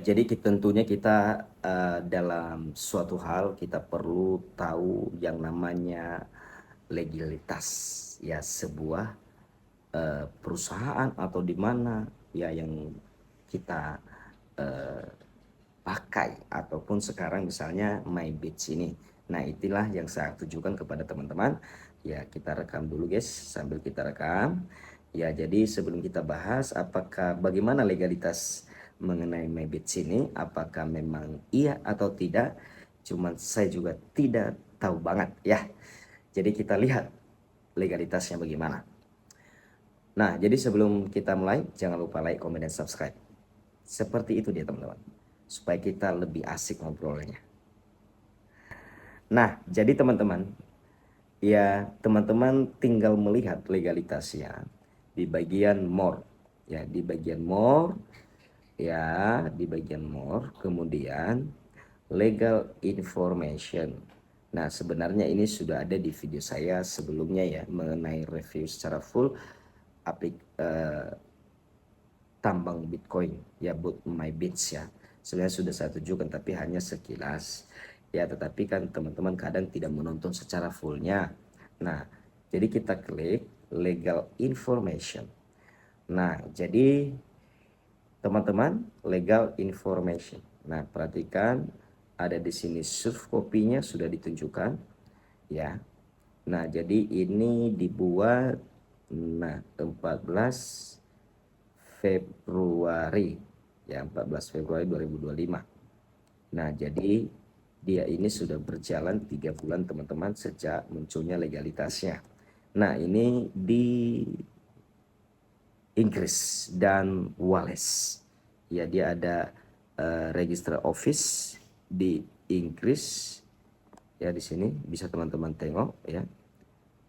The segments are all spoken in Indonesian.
Jadi tentunya kita dalam suatu hal kita perlu tahu yang namanya legalitas ya sebuah perusahaan atau di mana ya yang kita eh, pakai ataupun sekarang misalnya MyBits ini. Nah, itulah yang saya tujukan kepada teman-teman. Ya, kita rekam dulu guys sambil kita rekam. Ya, jadi sebelum kita bahas apakah bagaimana legalitas mengenai MyBits ini, apakah memang iya atau tidak, cuman saya juga tidak tahu banget ya. Jadi kita lihat legalitasnya bagaimana. Nah, jadi sebelum kita mulai, jangan lupa like, comment, dan subscribe. Seperti itu dia teman-teman. Supaya kita lebih asik ngobrolnya. Nah, jadi teman-teman, ya teman-teman tinggal melihat legalitasnya di bagian more. Ya, di bagian more, ya, di bagian more, kemudian legal information. Nah, sebenarnya ini sudah ada di video saya sebelumnya ya mengenai review secara full aplik tambang Bitcoin ya buat MyBits ya. Sebenarnya sudah saya tunjukkan tapi hanya sekilas ya, tetapi kan teman-teman kadang tidak menonton secara fullnya. Nah, jadi kita klik legal information. Nah, jadi teman-teman legal information. Nah, perhatikan ada di sini source kopinya sudah ditunjukkan ya. Nah, jadi ini dibuat 14 Februari ya, 14 Februari 2025. Nah, jadi dia ini sudah berjalan 3 bulan teman-teman sejak munculnya legalitasnya. Nah, ini di Inggris dan Wales. Ya, dia ada register office di Inggris. Ya, di sini bisa teman-teman tengok ya.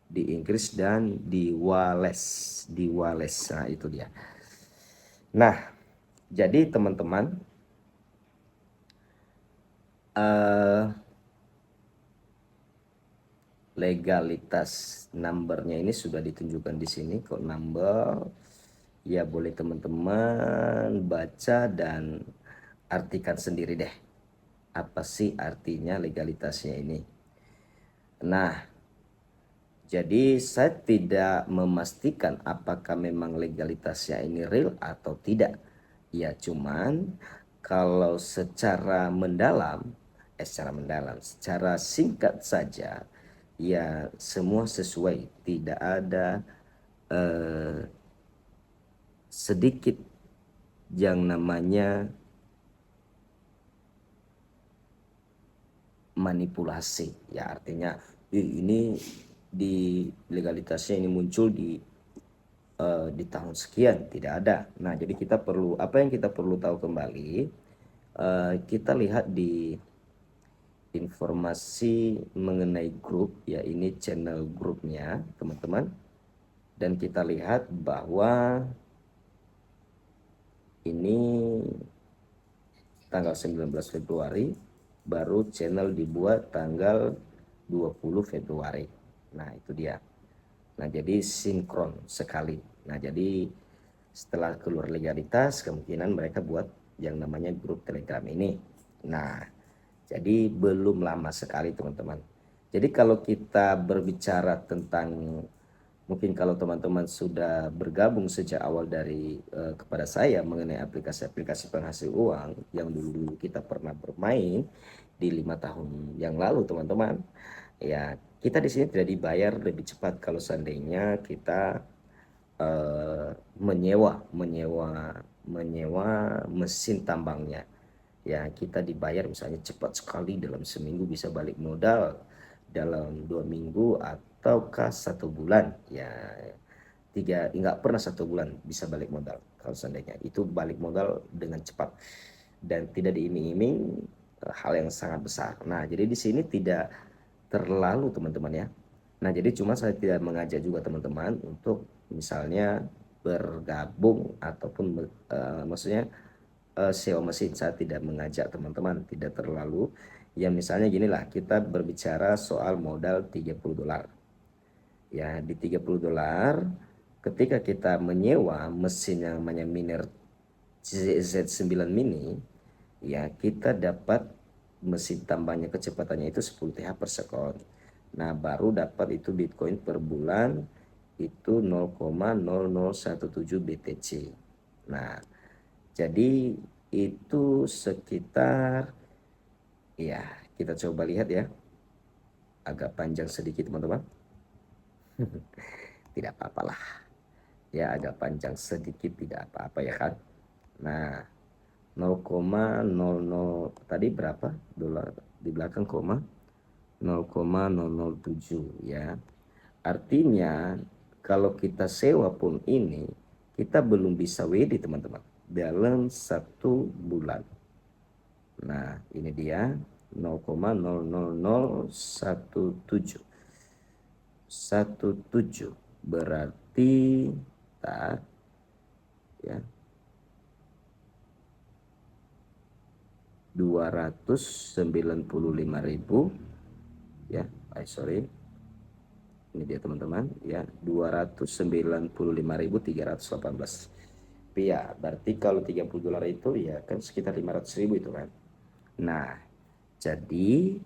Di Inggris dan di Wales. Di Wales. Nah, itu dia. Nah, jadi teman-teman legalitas numbernya ini sudah ditunjukkan di sini kok number ya, boleh teman-teman baca dan artikan sendiri deh apa sih artinya legalitasnya ini. Nah, jadi saya tidak memastikan apakah memang legalitasnya ini real atau tidak ya, cuman kalau secara singkat saja ya semua sesuai, tidak ada sedikit yang namanya manipulasi ya, artinya ini di legalitasnya ini muncul di tahun sekian, tidak ada. Nah, jadi kita perlu apa yang kita perlu tahu kembali, kita lihat di informasi mengenai grup ya, ini channel grupnya teman-teman, dan kita lihat bahwa ini tanggal 19 Februari baru channel dibuat tanggal 20 Februari. Nah, itu dia. Nah, jadi sinkron sekali. Nah, jadi setelah keluar legalitas kemungkinan mereka buat yang namanya grup Telegram ini. Nah, jadi belum lama sekali teman-teman. Jadi kalau kita berbicara tentang, mungkin kalau teman-teman sudah bergabung sejak awal dari kepada saya mengenai aplikasi-aplikasi penghasil uang yang dulu kita pernah bermain di 5 tahun yang lalu teman-teman, ya kita di sini tidak dibayar lebih cepat kalau seandainya kita menyewa mesin tambangnya. Ya, kita dibayar misalnya cepat sekali dalam seminggu bisa balik modal dalam 2 minggu ataukah 1 bulan ya, nggak pernah 1 bulan bisa balik modal kalau seandainya itu balik modal dengan cepat dan tidak diiming-iming hal yang sangat besar. Nah, jadi di sini tidak terlalu teman-teman ya. Nah, jadi cuma saya tidak mengajak juga teman-teman untuk misalnya bergabung ataupun maksudnya sewa mesin. Saya tidak mengajak teman-teman, tidak terlalu. Ya misalnya gini lah, kita berbicara soal modal 30 dolar. Ya, di 30 dolar ketika kita menyewa mesin yang namanya miner Z9 Mini ya kita dapat mesin tambahnya kecepatannya itu 10 TH per second. Nah, baru dapat itu Bitcoin per bulan itu 0,0017 BTC. Nah, jadi itu sekitar, ya kita coba lihat ya, agak panjang sedikit teman-teman. Tidak apa-apalah, ya agak panjang sedikit tidak apa-apa ya kan. Nah, 0,00 tadi berapa dolar di belakang koma 0,007 ya. Artinya kalau kita sewa pun ini kita belum bisa WD teman-teman dalam 1 bulan. Nah, ini dia 0,00017 berarti tak ya 295.000 ya. Sorry, ini dia teman-teman ya, 295.318. Ya berarti kalau 30 dolar itu ya kan sekitar 500.000 itu kan. Nah, jadi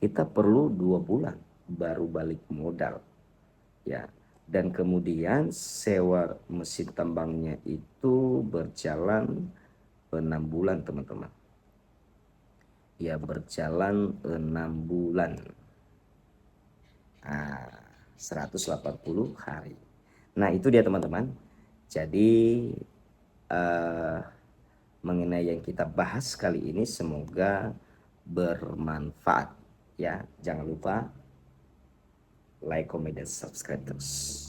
kita perlu 2 bulan baru balik modal ya. Dan kemudian sewa mesin tambangnya itu berjalan 6 bulan teman-teman. Ya berjalan 6 bulan. Nah, 180 hari. Nah, itu dia teman-teman. Jadi mengenai yang kita bahas kali ini semoga bermanfaat ya. Jangan lupa like, comment, dan subscribe terus.